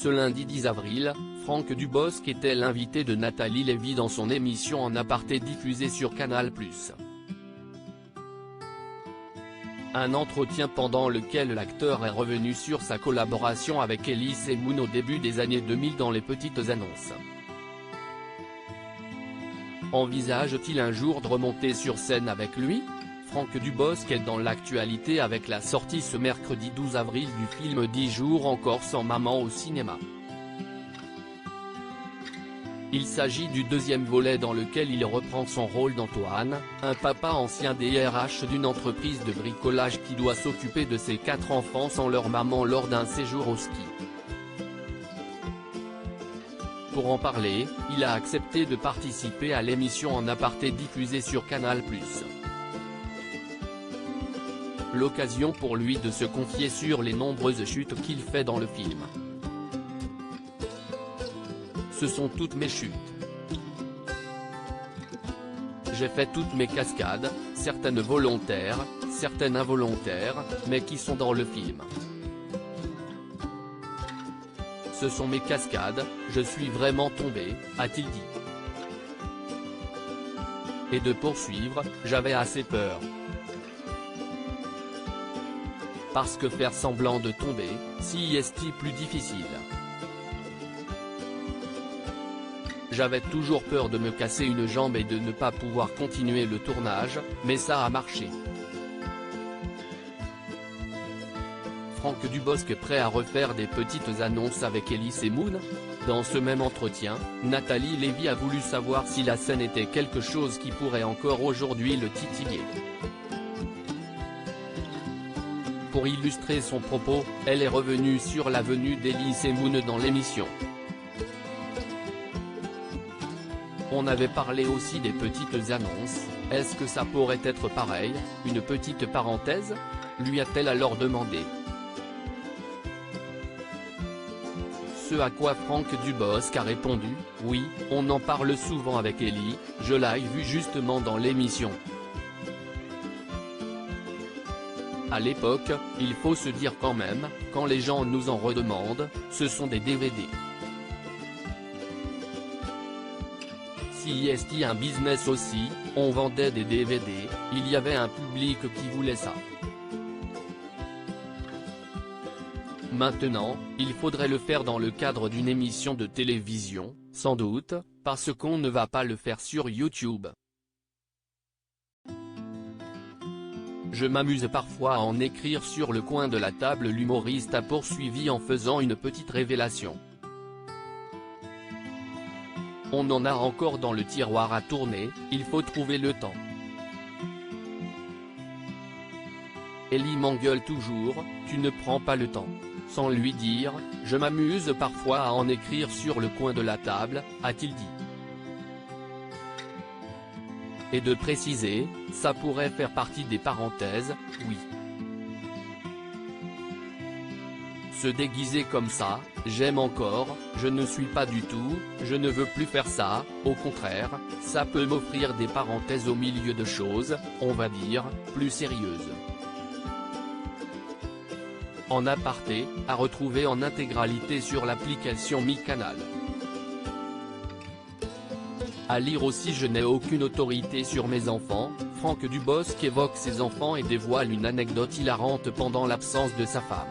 Ce lundi 10 avril, Franck Dubosc était l'invité de Nathalie Lévy dans son émission En aparté diffusée sur Canal+. Un entretien pendant lequel l'acteur est revenu sur sa collaboration avec Elie Moon au début des années 2000 dans les petites annonces. Envisage-t-il un jour de remonter sur scène avec lui? Franck Dubosc est dans l'actualité avec la sortie ce mercredi 12 avril du film 10 jours encore sans maman au cinéma. Il s'agit du deuxième volet dans lequel il reprend son rôle d'Antoine, un papa ancien DRH d'une entreprise de bricolage qui doit s'occuper de ses 4 enfants sans leur maman lors d'un séjour au ski. Pour en parler, il a accepté de participer à l'émission En aparté diffusée sur Canal+. L'occasion pour lui de se confier sur les nombreuses chutes qu'il fait dans le film. Ce sont toutes mes chutes. J'ai fait toutes mes cascades, certaines volontaires, certaines involontaires, mais qui sont dans le film. Ce sont mes cascades, je suis vraiment tombé, a-t-il dit. Et de poursuivre, j'avais assez peur. Parce que faire semblant de tomber, si est plus difficile. J'avais toujours peur de me casser une jambe et de ne pas pouvoir continuer le tournage, mais ça a marché. Franck Dubosc est prêt à refaire des petites annonces avec Elie Moon? Dans ce même entretien, Nathalie Lévy a voulu savoir si la scène était quelque chose qui pourrait encore aujourd'hui le titiller. Pour illustrer son propos, elle est revenue sur la venue d'Elie Moon dans l'émission. On avait parlé aussi des petites annonces, est-ce que ça pourrait être pareil, une petite parenthèse? Lui a-t-elle alors demandé. Ce à quoi Franck Dubosc a répondu, oui, on en parle souvent avec Elie, je l'ai vu justement dans l'émission. À l'époque, il faut se dire quand même, quand les gens nous en redemandent, ce sont des DVD. Si est un business aussi, on vendait des DVD, il y avait un public qui voulait ça. Maintenant, il faudrait le faire dans le cadre d'une émission de télévision, sans doute, parce qu'on ne va pas le faire sur YouTube. Je m'amuse parfois à en écrire sur le coin de la table, l'humoriste a poursuivi en faisant une petite révélation. On en a encore dans le tiroir à tourner, il faut trouver le temps. Elie m'engueule toujours, tu ne prends pas le temps. Sans lui dire, je m'amuse parfois à en écrire sur le coin de la table, a-t-il dit. Et de préciser, ça pourrait faire partie des parenthèses, oui. Se déguiser comme ça, j'aime encore, je ne suis pas du tout, je ne veux plus faire ça, au contraire, ça peut m'offrir des parenthèses au milieu de choses, on va dire, plus sérieuses. En aparté, à retrouver en intégralité sur l'application MyCanal. À lire aussi Je n'ai aucune autorité sur mes enfants, Franck Dubosc évoque ses enfants et dévoile une anecdote hilarante pendant l'absence de sa femme.